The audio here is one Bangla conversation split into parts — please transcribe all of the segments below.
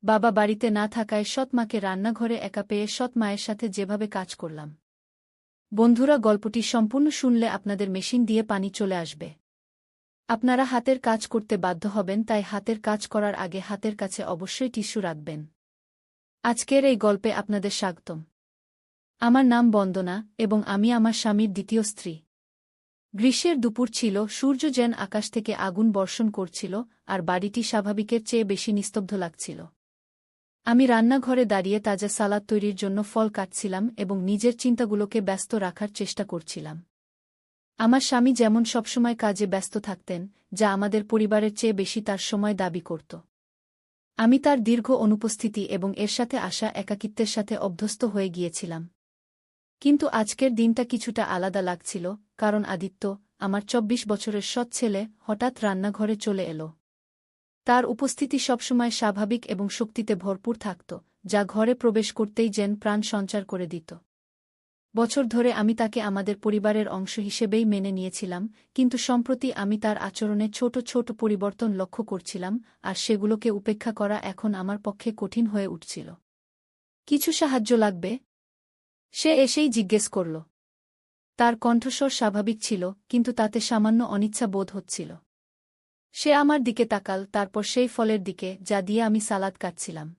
বাবা বাড়িতে না থাকায় সৎ মাকে রান্নাঘরে একা পেয়ে সৎ মায়ের সাথে যেভাবে কাজ করলাম। বন্ধুরা, গল্পটি সম্পূর্ণ শুনলে আপনাদের মেশিন দিয়ে পানি চলে আসবে। আপনারা হাতের কাজ করতে বাধ্য হবেন, তাই হাতের কাজ করার আগে হাতের কাছে অবশ্যই টিস্যু রাখবেন। আজকের এই গল্পে আপনাদের স্বাগতম। আমার নাম বন্দনা এবং আমি আমার স্বামীর দ্বিতীয় স্ত্রী। গ্রীষ্মের দুপুর ছিল, সূর্য যেন আকাশ থেকে আগুন বর্ষণ করছিল আর বাড়িটি স্বাভাবিকের চেয়ে বেশি নিস্তব্ধ লাগছিল। আমি রান্নাঘরে দাঁড়িয়ে তাজা সালাদ তৈরির জন্য ফল কাটছিলাম এবং নিজের চিন্তাগুলোকে ব্যস্ত রাখার চেষ্টা করছিলাম। আমার স্বামী যেমন সবসময় কাজে ব্যস্ত থাকতেন, যা আমাদের পরিবারের চেয়ে বেশি তার সময় দাবি করত। আমি তার দীর্ঘ অনুপস্থিতি এবং এর সাথে আসা একাকিত্বের সাথে অভ্যস্ত হয়ে গিয়েছিলাম। কিন্তু আজকের দিনটা কিছুটা আলাদা লাগছিল, কারণ আদিত্য, আমার ২৪ বছরের সৎ ছেলে, হঠাৎ রান্নাঘরে চলে এলো। তার উপস্থিতি সবসময় স্বাভাবিক এবং শক্তিতে ভরপুর থাকত, যা ঘরে প্রবেশ করতেই যেন প্রাণ সঞ্চার করে দিত। বছর ধরে আমি তাকে আমাদের পরিবারের অংশ হিসেবেই মেনে নিয়েছিলাম, কিন্তু সম্প্রতি আমি তার আচরণে ছোট ছোট পরিবর্তন লক্ষ্য করছিলাম, আর সেগুলোকে উপেক্ষা করা এখন আমার পক্ষে কঠিন হয়ে উঠছিল। কিছু সাহায্য লাগবে? সে এসেই জিজ্ঞেস করল। তার কণ্ঠস্বর স্বাভাবিক ছিল, কিন্তু তাতে সামান্য অনিচ্ছা বোধ হচ্ছিল। সে আমার দিকে তাকাল, তারপর সেই ফলের দিকে যা দিয়ে আমি সালাদ কাটছিলাম।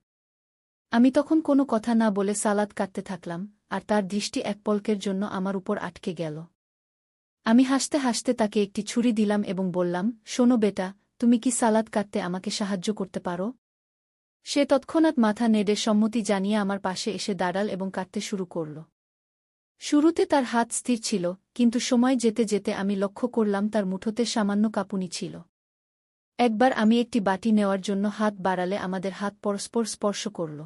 আমি তখন কোনো কথা না বলে সালাদ কাটতে থাকলাম, আর তার দৃষ্টি এক পলকের জন্য আমার উপর আটকে গেল। আমি হাসতে হাসতে তাকে একটি ছুরি দিলাম এবং বললাম, শোনো বেটা, তুমি কি সালাদ কাটতে আমাকে সাহায্য করতে পারো? সে তৎক্ষণাৎ মাথা নেড়ে সম্মতি জানিয়ে আমার পাশে এসে দাঁড়াল এবং কাটতে শুরু করল। শুরুতে তার হাত স্থির ছিল, কিন্তু সময় যেতে যেতে আমি লক্ষ্য করলাম তার মুঠোতে সামান্য কাঁপুনি ছিল। একবার আমি একটি বাটি নেওয়ার জন্য হাত বাড়ালে আমাদের হাত পরস্পর স্পর্শ করল।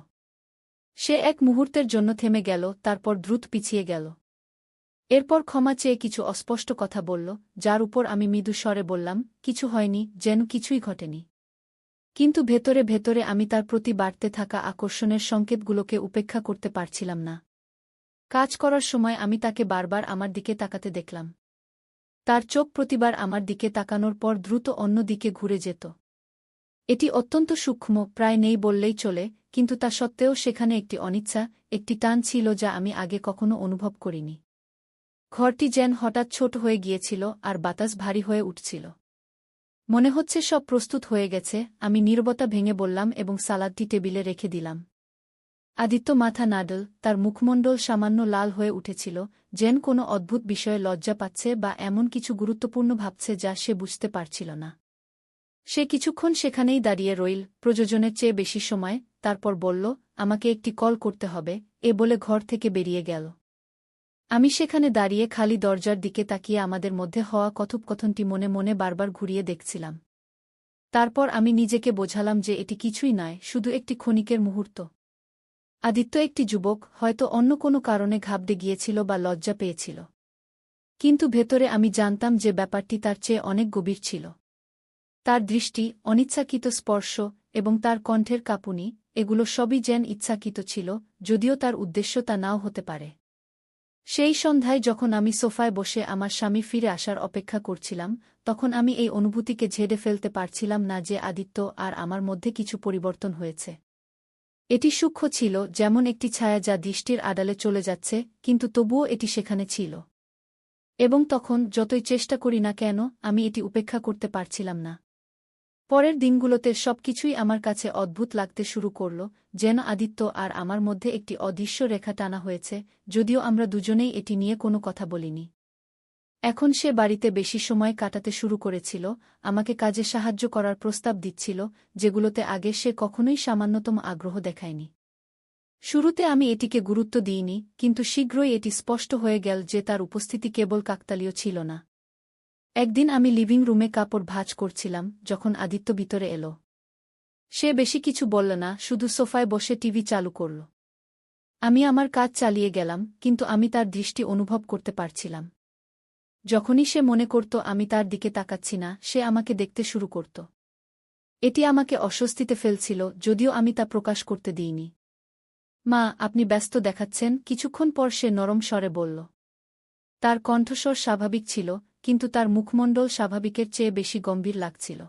সে এক মুহূর্তের জন্য থেমে গেল, তারপর দ্রুত পিছিয়ে গেল। এরপর ক্ষমা চেয়ে কিছু অস্পষ্ট কথা বলল, যার উপর আমি মৃদু স্বরে বললাম, কিছু হয়নি, যেন কিছুই ঘটেনি। কিন্তু ভেতরে ভেতরে আমি তার প্রতি বাড়তে থাকা আকর্ষণের সংকেতগুলোকে উপেক্ষা করতে পারছিলাম না। কাজ করার সময় আমি তাকে বারবার আমার দিকে তাকাতে দেখলাম। তার চোখ প্রতিবার আমার দিকে তাকানোর পর দ্রুত অন্য দিকে ঘুরে যেত। এটি অত্যন্ত সূক্ষ্ম, প্রায় নেই বললেই চলে, কিন্তু তা সত্ত্বেও সেখানে একটি অনিচ্ছা, একটি টান ছিল যা আমি আগে কখনো অনুভব করিনি। ঘরটি যেন হঠাৎ ছোট হয়ে গিয়েছিল আর বাতাস ভারী হয়ে উঠছিল। মনে হচ্ছে সব প্রস্তুত হয়ে গেছে। আমি নীরবতা ভেঙে বললাম এবং সালাদটি টেবিলে রেখে দিলাম। আদিত্য মাথা নাড়ল, তার মুখমণ্ডল সামান্য লাল হয়ে উঠেছিল, যেন কোনো অদ্ভুত বিষয়ে লজ্জা পাচ্ছে বা এমন কিছু গুরুত্বপূর্ণ ভাবছে যা সে বুঝতে পারছিল না। সে কিছুক্ষণ সেখানেই দাঁড়িয়ে রইল, প্রয়োজনের চেয়ে বেশি সময়, তারপর বলল, আমাকে একটি কল করতে হবে, এ বলে ঘর থেকে বেরিয়ে গেল। আমি সেখানে দাঁড়িয়ে খালি দরজার দিকে তাকিয়ে আমাদের মধ্যে হওয়া কথোপকথনটি মনে মনে বারবার ঘুরিয়ে দেখছিলাম। তারপর আমি নিজেকে বোঝালাম যে এটি কিছুই নয়, শুধু একটি ক্ষণিকের মুহূর্ত। আদিত্য একটি যুবক, হয়তো অন্য কোনো কারণে ঘাবড়ে গিয়েছিল বা লজ্জা পেয়েছিল। কিন্তু ভেতরে আমি জানতাম যে ব্যাপারটি তার চেয়ে অনেক গভীর ছিল। তার দৃষ্টি, অনিচ্ছাকৃত স্পর্শ এবং তার কণ্ঠের কাঁপুনি, এগুলো সবই যেন ইচ্ছাকৃত ছিল, যদিও তার উদ্দেশ্য তা নাও হতে পারে। সেই সন্ধ্যায় যখন আমি সোফায় বসে আমার স্বামী ফিরে আসার অপেক্ষা করছিলাম, তখন আমি এই অনুভূতিকে ঝেড়ে ফেলতে পারছিলাম না যে আদিত্য আর আমার মধ্যে কিছু পরিবর্তন হয়েছে। এটি সূক্ষ্ম ছিল, যেমন একটি ছায়া যা দৃষ্টির আড়ালে চলে যাচ্ছে, কিন্তু তবুও এটি সেখানে ছিল। এবং তখন, যতই চেষ্টা করি না কেন, আমি এটি উপেক্ষা করতে পারছিলাম না। পরের দিনগুলোতে সবকিছুই আমার কাছে অদ্ভুত লাগতে শুরু করল, যেন আদিত্য আর আমার মধ্যে একটি অদৃশ্য রেখা টানা হয়েছে, যদিও আমরা দুজনেই এটি নিয়ে কোনো কথা বলিনি। এখন সে বাড়িতে বেশি সময় কাটাতে শুরু করেছিল, আমাকে কাজে সাহায্য করার প্রস্তাব দিচ্ছিল, যেগুলোতে আগে সে কখনোই সামান্যতম আগ্রহ দেখায়নি। শুরুতে আমি এটিকে গুরুত্ব দিইনি, কিন্তু শীঘ্রই এটি স্পষ্ট হয়ে গেল যে তার উপস্থিতি কেবল কাকতালীয় ছিল না। একদিন আমি লিভিং রুমে কাপড় ভাঁজ করছিলাম, যখন আদিত্য ভিতরে এলো। সে বেশি কিছু বলল না, শুধু সোফায় বসে টিভি চালু করল। আমি আমার কাজ চালিয়ে গেলাম, কিন্তু আমি তার দৃষ্টি অনুভব করতে পারছিলাম। যখনই সে মনে করত আমি তার দিকে তাকাচ্ছি না, সে আমাকে দেখতে শুরু করত। এটি আমাকে অস্বস্তিতে ফেলছিল, যদিও আমি তা প্রকাশ করতে দিইনি। মা, আপনি ব্যস্ত দেখাচ্ছেন, কিছুক্ষণ পর সে নরম স্বরে বলল। তার কণ্ঠস্বর স্বাভাবিক ছিল, কিন্তু তার মুখমণ্ডল স্বাভাবিকের চেয়ে বেশি গম্ভীর লাগছিল।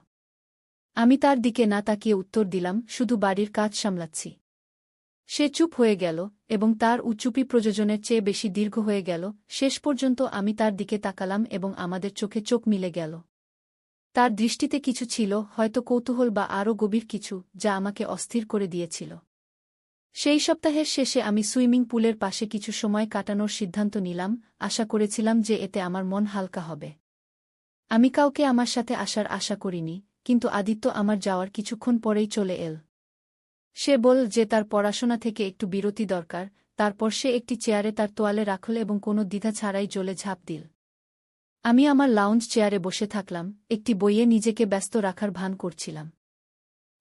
আমি তার দিকে না তাকিয়ে উত্তর দিলাম, শুধু বাড়ির কাজ সামলাচ্ছি। সে চুপ হয়ে গেল, এবং তার চুপি প্রয়োজনের চেয়ে বেশি দীর্ঘ হয়ে গেল। শেষ পর্যন্ত আমি তার দিকে তাকালাম এবং আমাদের চোখে চোখ মিলে গেল। তার দৃষ্টিতে কিছু ছিল, হয়তো কৌতূহল বা আরও গভীর কিছু, যা আমাকে অস্থির করে দিয়েছিল। সেই সপ্তাহের শেষে আমি সুইমিং পুলের পাশে কিছু সময় কাটানোর সিদ্ধান্ত নিলাম, আশা করেছিলাম যে এতে আমার মন হালকা হবে। আমি কাউকে আমার সাথে আসার আশা করিনি, কিন্তু আদিত্য আমার যাওয়ার কিছুক্ষণ পরেই চলে এল। সে বলল যে তার পড়াশোনা থেকে একটু বিরতি দরকার, তারপর সে একটি চেয়ারে তার তোয়ালে রাখল এবং কোনো দ্বিধা ছাড়াই জলে ঝাঁপ দিল। আমি আমার লাউঞ্জ চেয়ারে বসে থাকলাম, একটি বইয়ে নিজেকে ব্যস্ত রাখার ভান করছিলাম।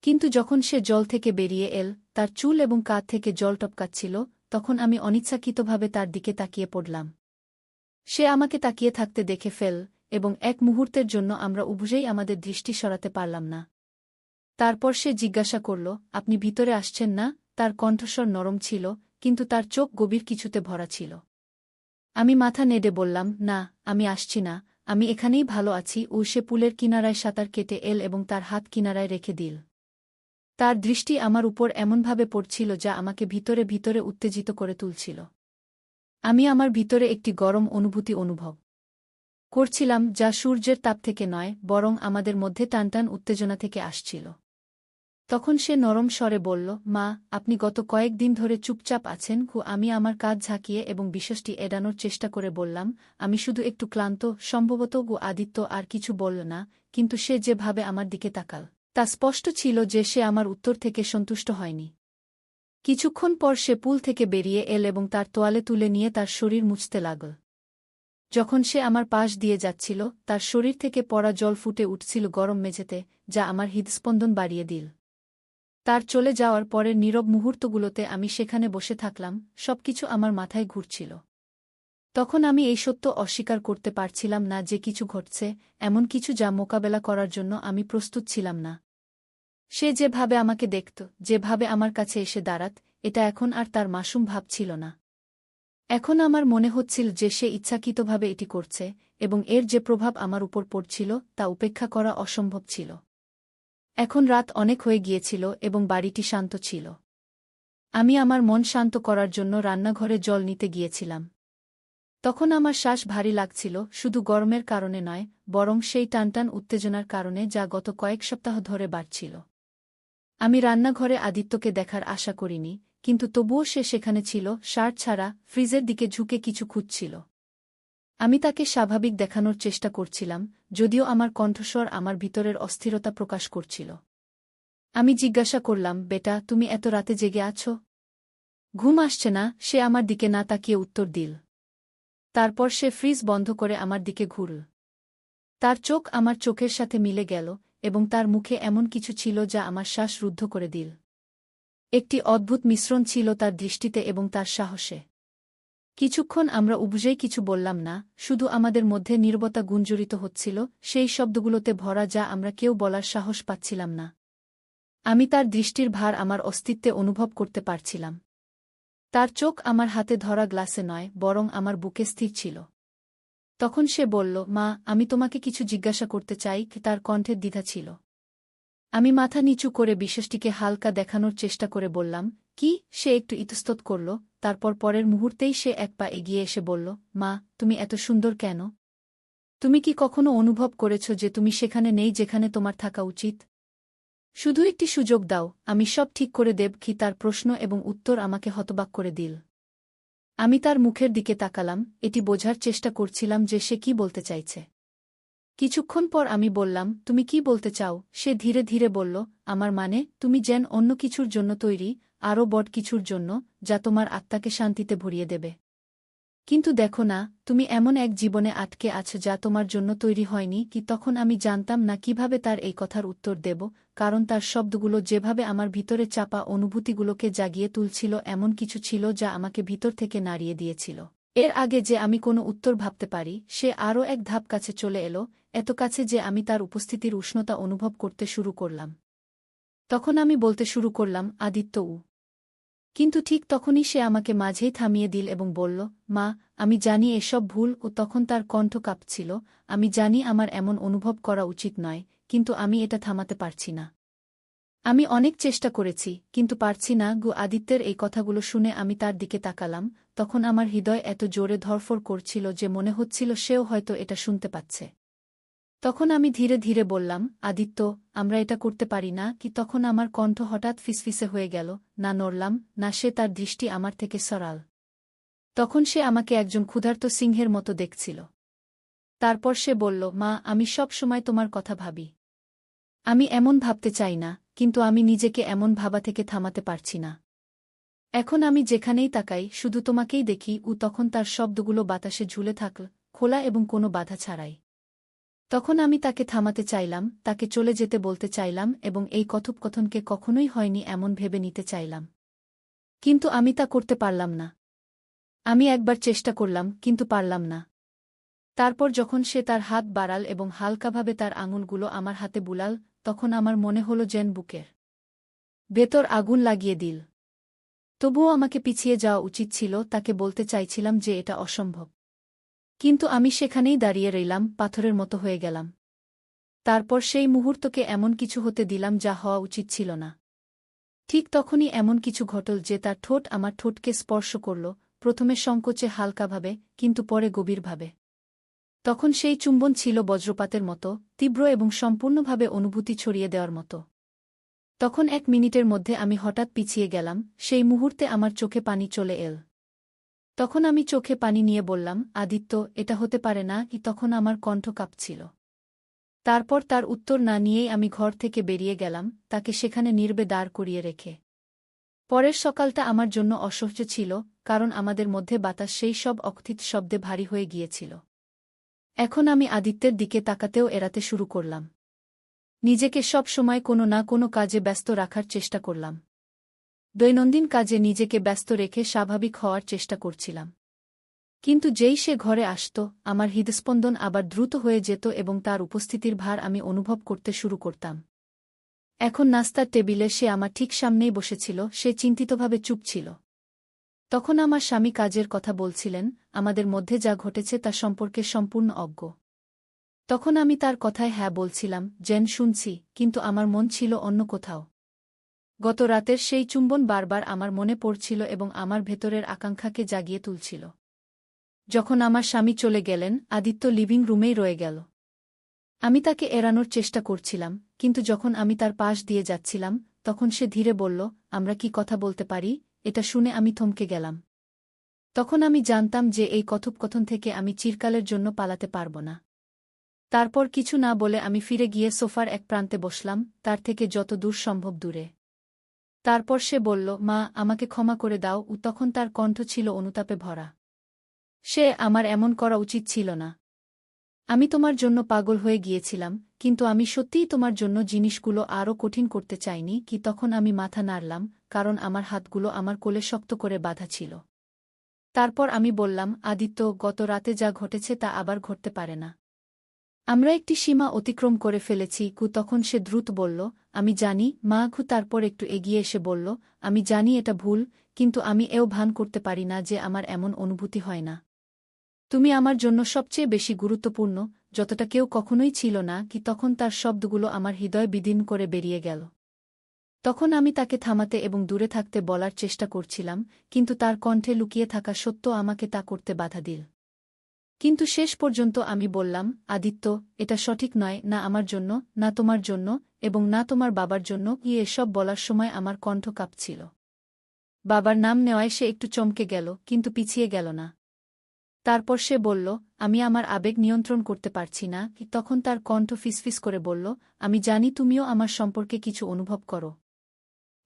কিন্তু যখন সে জল থেকে বেরিয়ে এল, তার চুল এবং কাঁধ থেকে জল টপকাচ্ছিল, তখন আমি অনিচ্ছাকৃতভাবে তার দিকে তাকিয়ে পড়লাম। সে আমাকে তাকিয়ে থাকতে দেখে ফেল, এবং এক মুহূর্তের জন্য আমরা উভয়েই আমাদের দৃষ্টি সরাতে পারলাম না। তারপর সে জিজ্ঞাসা করল, আপনি ভিতরে আসছেন না? তার কণ্ঠস্বর নরম ছিল, কিন্তু তার চোখ গভীর কিছুতে ভরা ছিল। আমি মাথা নেড়ে বললাম, না, আমি আসছি না, আমি এখানেই ভালো আছি। সে পুলের কিনারায় সাঁতার কেটে এল এবং তার হাত কিনারায় রেখে দিল। তার দৃষ্টি আমার উপর এমনভাবে পড়ছিল যা আমাকে ভিতরে ভিতরে উত্তেজিত করে তুলছিল। আমি আমার ভিতরে একটি গরম অনুভূতি অনুভব করছিলাম, যা সূর্যের তাপ থেকে নয়, বরং আমাদের মধ্যে টানটান উত্তেজনা থেকে আসছিল। তখন সে নরম স্বরে বলল, মা, আপনি গত কয়েকদিন ধরে চুপচাপ আছেন। আমি আমার কাজ ঝাঁকিয়ে এবং বিষয়টি এড়ানোর চেষ্টা করে বললাম, আমি শুধু একটু ক্লান্ত, সম্ভবত। আদিত্য আর কিছু বলল না, কিন্তু সে যেভাবে আমার দিকে তাকাল, তা স্পষ্ট ছিল যে সে আমার উত্তর থেকে সন্তুষ্ট হয়নি। কিছুক্ষণ পর সে পুল থেকে বেরিয়ে এল এবং তার তোয়ালে তুলে নিয়ে তার শরীর মুছতে লাগল। যখন সে আমার পাশ দিয়ে যাচ্ছিল, তার শরীর থেকে পড়া জল ফুটে উঠছিল গরম মেঝেতে, যা আমার হৃদস্পন্দন বাড়িয়ে দিল। তার চলে যাওয়ার পরের নীরব মুহূর্তগুলোতে আমি সেখানে বসে থাকলাম, সবকিছু আমার মাথায় ঘুরছিল। তখন আমি এই সত্য অস্বীকার করতে পারছিলাম না যে কিছু ঘটছে, এমন কিছু যা মোকাবেলা করার জন্য আমি প্রস্তুত ছিলাম না। সে যেভাবে আমাকে দেখত, যেভাবে আমার কাছে এসে দাঁড়াত, এটা এখন আর তার মাসুম ভাব ছিল না। এখন আমার মনে হচ্ছিল যে সে ইচ্ছাকৃতভাবে এটি করছে, এবং এর যে প্রভাব আমার উপর পড়ছিল তা উপেক্ষা করা অসম্ভব ছিল। এখন রাত অনেক হয়ে গিয়েছিল এবং বাড়িটি শান্ত ছিল। আমি আমার মন শান্ত করার জন্য রান্নাঘরে জল নিতে গিয়েছিলাম। তখন আমার শ্বাস ভারী লাগছিল, শুধু গরমের কারণে নয়, বরং সেই টানটান উত্তেজনার কারণে যা গত কয়েক সপ্তাহ ধরে বাড়ছিল। আমি রান্নাঘরে আদিত্যকে দেখার আশা করিনি, কিন্তু তবুও সে সেখানে ছিল, শার্ট ছাড়া, ফ্রিজের দিকে ঝুঁকে কিছু খুঁজছিল। আমি তাকে স্বাভাবিক দেখানোর চেষ্টা করছিলাম, যদিও আমার কণ্ঠস্বর আমার ভিতরের অস্থিরতা প্রকাশ করছিল। আমি জিজ্ঞাসা করলাম, বেটা, তুমি এত রাতে জেগে আছো? ঘুম আসছে না? সে আমার দিকে না তাকিয়ে উত্তর দিল। তারপর সে ফ্রিজ বন্ধ করে আমার দিকে ঘুরল। তার চোখ আমার চোখের সাথে মিলে গেল, এবং তার মুখে এমন কিছু ছিল যা আমার শ্বাস রুদ্ধ করে দিল। একটি অদ্ভুত মিশ্রণ ছিল তার দৃষ্টিতে এবং তার সাহসে। কিছুক্ষণ আমরা উভয়েই কিছু বললাম না, শুধু আমাদের মধ্যে নীরবতা গুঞ্জরিত হচ্ছিল, সেই শব্দগুলোতে ভরা যা আমরা কেউ বলার সাহস পাচ্ছিলাম না। আমি তার দৃষ্টির ভার আমার অস্তিত্বে অনুভব করতে পারছিলাম। তার চোখ আমার হাতে ধরা গ্লাসে নয়, বরং আমার বুকে স্থির ছিল। তখন সে বলল, মা, আমি তোমাকে কিছু জিজ্ঞাসা করতে চাই। তার কণ্ঠের দ্বিধা ছিল। আমি মাথা নিচু করে বিষয়টিকে হালকা দেখানোর চেষ্টা করে বললাম, কি? সে একটু ইতস্তত করল, তারপর পরের মুহূর্তেই সে এক পা এগিয়ে এসে বলল, মা, তুমি এত সুন্দর কেন? তুমি কি কখনো অনুভব করেছ যে তুমি সেখানে নেই যেখানে তোমার থাকা উচিত? শুধু একটি সুযোগ দাও, আমি সব ঠিক করে দেব। তার প্রশ্ন এবং উত্তর আমাকে হতবাক করে দিল। আমি তার মুখের দিকে তাকালাম, এটি বোঝার চেষ্টা করছিলাম যে সে কি বলতে চাইছে। কিছুক্ষণ পর আমি বললাম, তুমি কি বলতে চাও? সে ধীরে ধীরে বলল, আমার মানে, তুমি যেন অন্য কিছুর জন্য তৈরি, আরও বড় কিছুর জন্য, যা তোমার আত্মাকে শান্তিতে ভরিয়ে দেবে। কিন্তু দেখো না, তুমি এমন এক জীবনে আটকে আছো যা তোমার জন্য তৈরি হয়নি। তখন আমি জানতাম না কিভাবে তার এই কথার উত্তর দেব, কারণ তার শব্দগুলো যেভাবে আমার ভিতরে চাপা অনুভূতিগুলোকে জাগিয়ে তুলছিল, এমন কিছু ছিল যা আমাকে ভিতর থেকে নাড়িয়ে দিয়েছিল। এর আগে যে আমি কোনো উত্তর ভাবতে পারি, সে আরও এক ধাপ কাছে চলে এলো, এত কাছে যে আমি তার উপস্থিতির উষ্ণতা অনুভব করতে শুরু করলাম। তখন আমি বলতে শুরু করলাম, আদিত্য। কিন্তু ঠিক তখনই সে আমাকে মাঝেই থামিয়ে দিল এবং বলল, মা, আমি জানি এসব ভুল। তখন তার কণ্ঠ কাঁপছিল। আমি জানি আমার এমন অনুভব করা উচিত নয়, কিন্তু আমি এটা থামাতে পারছি না। আমি অনেক চেষ্টা করেছি, কিন্তু পারছি না। আদিত্যের এই কথাগুলো শুনে আমি তার দিকে তাকালাম, তখন আমার হৃদয় এত জোরে ধড়ফড় করছিল যে মনে হচ্ছিল সেও হয়তো এটা শুনতে পাচ্ছে। তখন আমি ধীরে ধীরে বললাম, আদিত্য, আমরা এটা করতে পারি না কি? তখন আমার কণ্ঠ হঠাৎ ফিসফিসে হয়ে গেল, না নড়লাম, না সে তার দৃষ্টি আমার থেকে সরাল। তখন সে আমাকে একজন ক্ষুধার্ত সিংহের মতো দেখছিল। তারপর সে বলল, মা, আমি সব সময় তোমার কথা ভাবি। আমি এমন ভাবতে চাই না, কিন্তু আমি নিজেকে এমন ভাবা থেকে থামাতে পারছি না। এখন আমি যেখানেই তাকাই শুধু তোমাকেই দেখি। তখন তার শব্দগুলো বাতাসে ঝুলে থাকল, খোলা এবং কোনো বাধা ছাড়াই। তখন আমি তাকে থামাতে চাইলাম, তাকে চলে যেতে বলতে চাইলাম এবং এই কথোপকথনকে কখনোই হয়নি এমন ভেবে নিতে চাইলাম। কিন্তু আমি তা করতে পারলাম না। আমি একবার চেষ্টা করলাম, কিন্তু পারলাম না। তারপর যখন সে তার হাত বাড়াল এবং হালকাভাবে তার আঙুলগুলো আমার হাতে বুলাল, তখন আমার মনে হল যেন বুকের ভেতর আগুন লাগিয়ে দিল। তবুও আমাকে পিছিয়ে যাওয়া উচিত ছিল, তাকে বলতে চাইছিলাম যে এটা অসম্ভব। কিন্তু আমি সেখানেই দাঁড়িয়ে রইলাম, পাথরের মতো হয়ে গেলাম। তারপর সেই মুহূর্তকে এমন কিছু হতে দিলাম যা হওয়া উচিত ছিল না। ঠিক তখনই এমন কিছু ঘটল যে তার ঠোঁট আমার ঠোঁটকে স্পর্শ করল, প্রথমে সংকোচে হালকাভাবে, কিন্তু পরে গভীরভাবে। তখন সেই চুম্বন ছিল বজ্রপাতের মতো, তীব্র এবং সম্পূর্ণভাবে অনুভূতি ছড়িয়ে দেওয়ার মতো। তখন 1 মিনিটের মধ্যে আমি হঠাৎ পিছিয়ে গেলাম, সেই মুহূর্তে আমার চোখে পানি চলে এল। তখন আমি চোখে পানি নিয়ে বললাম, আদিত্য, এটা হতে পারে না কি? তখন আমার কণ্ঠ কাঁপছিল। তারপর তার উত্তর না নিয়েই আমি ঘর থেকে বেরিয়ে গেলাম, তাকে সেখানে নীরবে দাঁড় করিয়ে রেখে। পরের সকালটা আমার জন্য অসহ্য ছিল, কারণ আমাদের মধ্যে বাতাস সেই সব অকথিত শব্দে ভারী হয়ে গিয়েছিল। এখন আমি আদিত্যের দিকে তাকাতেও এড়াতে শুরু করলাম। নিজেকে সব সময় কোনো না কোনো কাজে ব্যস্ত রাখার চেষ্টা করলাম। দৈনন্দিন কাজে নিজেকে ব্যস্ত রেখে স্বাভাবিক হওয়ার চেষ্টা করছিলাম। কিন্তু যেই সে ঘরে আসত, আমার হৃদস্পন্দন আবার দ্রুত হয়ে যেত এবং তার উপস্থিতির ভার আমি অনুভব করতে শুরু করতাম। এখন নাস্তার টেবিলে সে আমার ঠিক সামনেই বসেছিল, সে চিন্তিতভাবে চুপ ছিল। তখন আমার স্বামী কাজের কথা বলছিলেন, আমাদের মধ্যে যা ঘটেছে তা সম্পর্কে সম্পূর্ণ অজ্ঞ। তখন আমি তার কথায় হ্যাঁ বলছিলাম, যেন শুনছি, কিন্তু আমার মন ছিল অন্য কোথাও। গত রাতের সেই চুম্বন বারবার আমার মনে পড়ছিল এবং আমার ভেতরের আকাঙ্ক্ষাকে জাগিয়ে তুলছিল। যখন আমার স্বামী চলে গেলেন, আদিত্য লিভিং রুমেই রয়ে গেল। আমি তাকে এড়ানোর চেষ্টা করছিলাম, কিন্তু যখন আমি তার পাশ দিয়ে যাচ্ছিলাম, তখন সে ধীরে বলল, আমরা কি কথা বলতে পারি? এটা শুনে আমি থমকে গেলাম। তখন আমি জানতাম যে এই কথোপকথন থেকে আমি চিরকালের জন্য পালাতে পারব না। তারপর কিছু না বলে আমি ফিরে গিয়ে সোফার এক প্রান্তে বসলাম, তার থেকে যত দূর সম্ভব দূরে। তারপর সে বলল, মা, আমাকে ক্ষমা করে দাও। তখন তার কণ্ঠ ছিল অনুতাপে ভরা। সে আমার এমন করা উচিত ছিল না। আমি তোমার জন্য পাগল হয়ে গিয়েছিলাম, কিন্তু আমি সত্যিই তোমার জন্য জিনিসগুলো আরও কঠিন করতে চাইনি কি? তখন আমি মাথা নাড়লাম, কারণ আমার হাতগুলো আমার কোলে শক্ত করে বাঁধা ছিল। তারপর আমি বললাম, আদিত্য, গত রাতে যা ঘটেছে তা আবার ঘটতে পারে না। আমরা একটি সীমা অতিক্রম করে ফেলেছি। তখন সে দ্রুত বলল, আমি জানি, মা। তারপর একটু এগিয়ে এসে বলল, আমি জানি এটা ভুল, কিন্তু আমি এও ভান করতে পারি না যে আমার এমন অনুভূতি হয় না। তুমি আমার জন্য সবচেয়ে বেশি গুরুত্বপূর্ণ, যতটা কেউ কখনোই ছিল না কি? তখন তার শব্দগুলো আমার হৃদয় বিদীর্ণ করে বেরিয়ে গেল। তখন আমি তাকে থামাতে এবং দূরে থাকতে বলার চেষ্টা করছিলাম, কিন্তু তার কণ্ঠে লুকিয়ে থাকা সত্য আমাকে তা করতে বাধা দিল। কিন্তু শেষ পর্যন্ত আমি বললাম, আদিত্য, এটা সঠিক নয়, না আমার জন্য, না তোমার জন্য, এবং না তোমার বাবার জন্য। এসব বলার সময় আমার কণ্ঠ কাঁপছিল। বাবার নাম নেওয়ায় সে একটু চমকে গেল, কিন্তু পিছিয়ে গেল না। তারপর সে বলল, আমি আমার আবেগ নিয়ন্ত্রণ করতে পারছি না। তখন তার কণ্ঠ ফিসফিস করে বলল, আমি জানি তুমিও আমার সম্পর্কে কিছু অনুভব করো।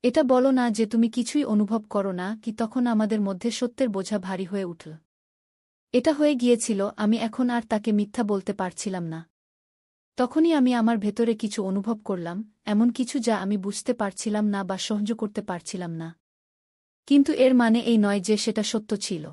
এটা বলো না যে তুমি কিছুই অনুভব করো না কি? তখন আমাদের মধ্যে সত্যের বোঝা ভারী হয়ে উঠল। এটা হয়ে গিয়েছিল, আমি এখন আর তাকে মিথ্যা বলতে পারছিলাম না। তখনই আমি আমার ভেতরে কিছু অনুভব করলাম, এমন কিছু যা আমি বুঝতে পারছিলাম না বা সহ্য করতে পারছিলাম না। কিন্তু এর মানে এই নয় যে সেটা সত্য ছিল।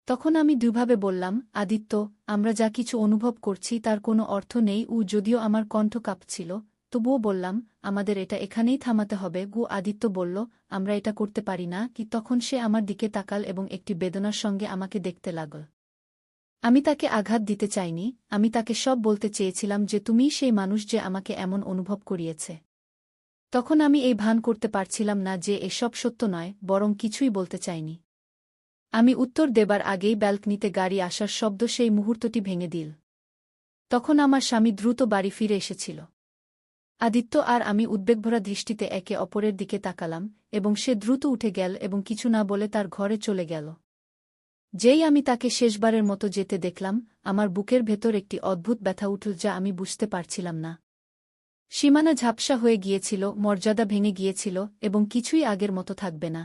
তখন আমি দুভাবে বললাম, আদিত্য, আমরা যা কিছু অনুভব করছি তার কোনো অর্থ নেই। যদিও আমার কণ্ঠ কাঁপছিল, তবুও বললাম, আমাদের এটা এখানেই থামাতে হবে। আদিত্য বলল, আমরা এটা করতে পারি না কি? তখন সে আমার দিকে তাকাল এবং একটি বেদনার সঙ্গে আমাকে দেখতে লাগল। আমি তাকে আঘাত দিতে চাইনি, আমি তাকে সব বলতে চেয়েছিলাম যে তুমিই সেই মানুষ যে আমাকে এমন অনুভব করিয়েছে। তখন আমি এই ভান করতে পারছিলাম না যে এসব সত্য নয়, বরং কিছুই বলতে চাইনি। আমি উত্তর দেবার আগেই ব্যালকনিতে গাড়ি আসার শব্দ সেই মুহূর্তটি ভেঙে দিল। তখন আমার স্বামী দ্রুত বাড়ি ফিরে এসেছিল। আদিত্য আর আমি উদ্বেগভরা দৃষ্টিতে একে অপরের দিকে তাকালাম, এবং সে দ্রুত উঠে গেল এবং কিছু না বলে তার ঘরে চলে গেল। যেই আমি তাকে শেষবারের মতো যেতে দেখলাম, আমার বুকের ভেতর একটি অদ্ভুত ব্যথা উঠল যা আমি বুঝতে পারছিলাম না। সীমানা ঝাপসা হয়ে গিয়েছিল, মর্যাদা ভেঙে গিয়েছিল, এবং কিছুই আগের মতো থাকবে না।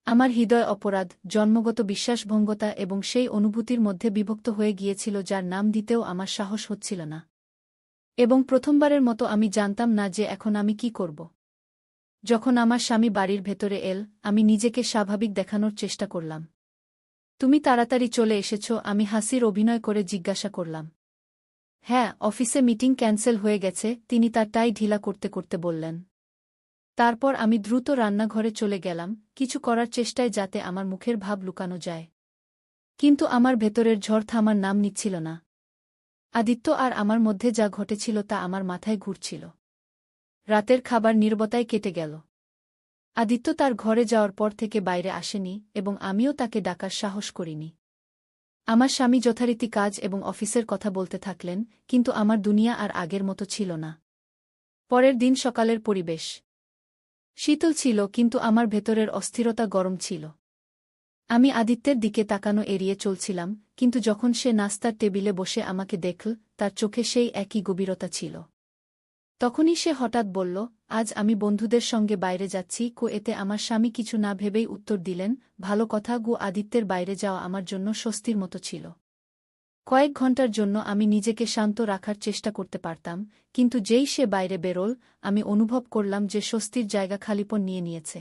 আমার হৃদয় অপরাধ, জন্মগত বিশ্বাসভঙ্গতা এবং সেই অনুভূতির মধ্যে বিভক্ত হয়ে গিয়েছিল যার নাম দিতেও আমার সাহস হচ্ছিল না। এবং প্রথমবারের মতো আমি জানতাম না যে এখন আমি কি করব। যখন আমার স্বামী বাড়ির ভেতরে এল, আমি নিজেকে স্বাভাবিক দেখানোর চেষ্টা করলাম। তুমি তাড়াতাড়ি চলে এসেছ, আমি হাসির অভিনয় করে জিজ্ঞাসা করলাম। হ্যাঁ, অফিসে মিটিং ক্যান্সেল হয়ে গেছে, তিনি তার টাই ঢিলা করতে করতে বললেন। তারপর আমি দ্রুত রান্নাঘরে চলে গেলাম, কিছু করার চেষ্টায় যাতে আমার মুখের ভাব লুকানো যায়। কিন্তু আমার ভেতরের ঝড় থামার নাম নিচ্ছিল না। আদিত্য আর আমার মধ্যে যা ঘটেছিল তা আমার মাথায় ঘুরছিল। রাতের খাবার নীরবতায় কেটে গেল। আদিত্য তার ঘরে যাওয়ার পর থেকে বাইরে আসেনি, এবং আমিও তাকে ডাকার সাহস করিনি। আমার স্বামী যথারীতি কাজ এবং অফিসের কথা বলতে থাকলেন, কিন্তু আমার দুনিয়া আর আগের মতো ছিল না। পরের দিন সকালের পরিবেশ শীতল ছিল, কিন্তু আমার ভেতরের অস্থিরতা গরম ছিল। আমি আদিত্যের দিকে তাকানো এড়িয়ে চলছিলাম, কিন্তু যখন সে নাস্তার টেবিলে বসে আমাকে দেখল, তার চোখে সেই একই গভীরতা ছিল। তখনই সে হঠাৎ বলল, আজ আমি বন্ধুদের সঙ্গে বাইরে যাচ্ছি। এতে আমার স্বামী কিছু না ভেবেই উত্তর দিলেন, ভালো কথা। আদিত্যের বাইরে যাওয়া আমার জন্য স্বস্তির মতো ছিল। কয়েক ঘন্টার জন্য আমি নিজেকে শান্ত রাখার চেষ্টা করতে পারতাম, কিন্তু যেই সে বাইরে বেরোল, আমি অনুভব করলাম যে স্বস্তির জায়গা খালিপন নিয়ে নিয়েছে।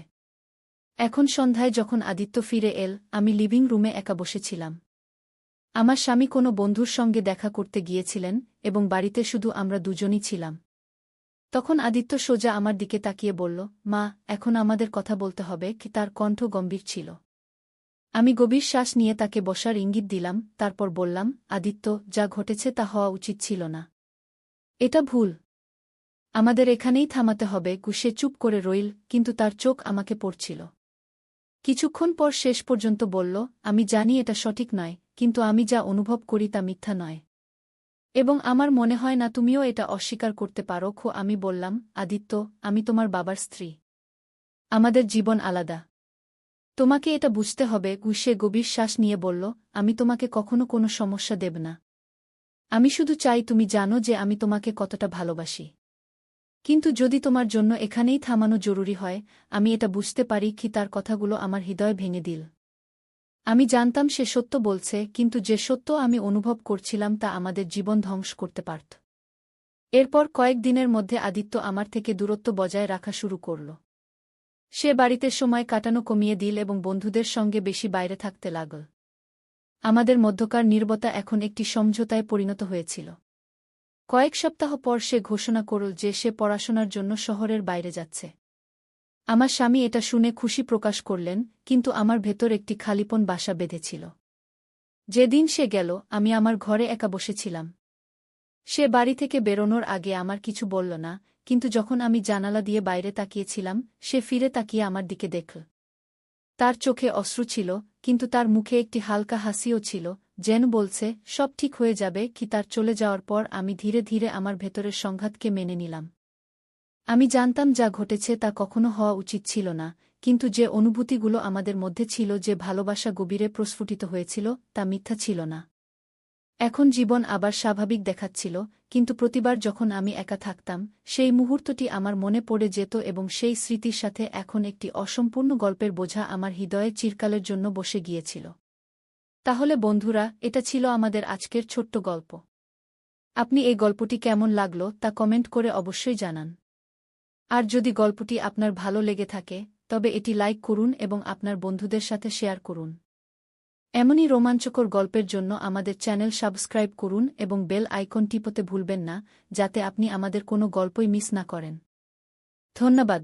এখন সন্ধ্যায় যখন আদিত্য ফিরে এল, আমি লিভিং রুমে একা বসেছিলাম। আমার স্বামী কোনো বন্ধুর সঙ্গে দেখা করতে গিয়েছিলেন, এবং বাড়িতে শুধু আমরা দুজনই ছিলাম। তখন আদিত্য সোজা আমার দিকে তাকিয়ে বলল, মা, এখন আমাদের কথা বলতে হবে। তার কণ্ঠ গম্ভীর ছিল। আমি গভীর শ্বাস নিয়ে তাকে বসার ইঙ্গিত দিলাম, তারপর বললাম, আদিত্য, যা ঘটেছে তা হওয়া উচিত ছিল না। এটা ভুল। আমাদের এখানেই থামাতে হবে। সে চুপ করে রইল, কিন্তু তার চোখ আমাকে পড়ছিল। কিছুক্ষণ পর শেষ পর্যন্ত বলল, আমি জানি এটা সঠিক নয়, কিন্তু আমি যা অনুভব করি তা মিথ্যা নয়। এবং আমার মনে হয় না তুমিও এটা অস্বীকার করতে পারো। আমি বললাম, আদিত্য, আমি তোমার বাবার স্ত্রী। আমাদের জীবন আলাদা। তোমাকে এটা বুঝতে হবে। সে গভীর শ্বাস নিয়ে বলল, আমি তোমাকে কখনো কোনো সমস্যা দেব না। আমি শুধু চাই তুমি জানো যে আমি তোমাকে কতটা ভালোবাসি। কিন্তু যদি তোমার জন্য এখানেই থামানো জরুরি হয়, আমি এটা বুঝতে পারি। তার কথাগুলো আমার হৃদয় ভেঙে দিল। আমি জানতাম সে সত্য বলছে, কিন্তু যে সত্য আমি অনুভব করছিলাম তা আমাদের জীবন ধ্বংস করতে পারত। এরপর কয়েক দিনের মধ্যে আদিত্য আমার থেকে দূরত্ব বজায় রাখা শুরু করল। সে বাড়িতে সময় কাটানো কমিয়ে দিল এবং বন্ধুদের সঙ্গে বেশি বাইরে থাকতে লাগল। আমাদের মধ্যকার নীরবতা এখন একটি সমঝোতায় পরিণত হয়েছিল। কয়েক সপ্তাহ পর সে ঘোষণা করল যে সে পড়াশোনার জন্য শহরের বাইরে যাচ্ছে। আমার স্বামী এটা শুনে খুশি প্রকাশ করলেন, কিন্তু আমার ভেতর একটি খালিপন বাসা বেঁধেছিল। যেদিন সে গেল, আমি আমার ঘরে একা বসেছিলাম। সে বাড়ি থেকে বেরোনোর আগে আমার কিছু বলল না, কিন্তু যখন আমি জানালা দিয়ে বাইরে তাকিয়েছিলাম, সে ফিরে তাকিয়ে আমার দিকে দেখল। তার চোখে অশ্রু ছিল, কিন্তু তার মুখে একটি হালকা হাসিও ছিল, যেন বলছে, সব ঠিক হয়ে যাবে। তার চলে যাওয়ার পর আমি ধীরে ধীরে আমার ভেতরের সংঘাতকে মেনে নিলাম। আমি জানতাম যা ঘটেছে তা কখনো হওয়া উচিত ছিল না, কিন্তু যে অনুভূতিগুলো আমাদের মধ্যে ছিল, যে ভালোবাসা গভীরে প্রস্ফুটিত হয়েছিল, তা মিথ্যা ছিল না। এখন জীবন আবার স্বাভাবিক দেখাচ্ছিল, কিন্তু প্রতিবার যখন আমি একা থাকতাম, সেই মুহূর্তটি আমার মনে পড়ে যেত এবং সেই স্মৃতির সাথে এখন একটি অসম্পূর্ণ গল্পের বোঝা আমার হৃদয়ে চিরকালের জন্য বসে গিয়েছিল। তাহলে বন্ধুরা, এটা ছিল আমাদের আজকের ছোট্ট গল্প। আপনি এই গল্পটি কেমন লাগলো তা কমেন্ট করে অবশ্যই জানান। আর যদি গল্পটি আপনার ভালো লেগে থাকে, তবে এটি লাইক করুন এবং আপনার বন্ধুদের সাথে শেয়ার করুন। এমনই রোমাঞ্চকর গল্পের জন্য আমাদের চ্যানেল সাবস্ক্রাইব করুন এবং বেল আইকন টিপতে ভুলবেন না, যাতে আপনি আমাদের কোনো গল্পই মিস না করেন। ধন্যবাদ।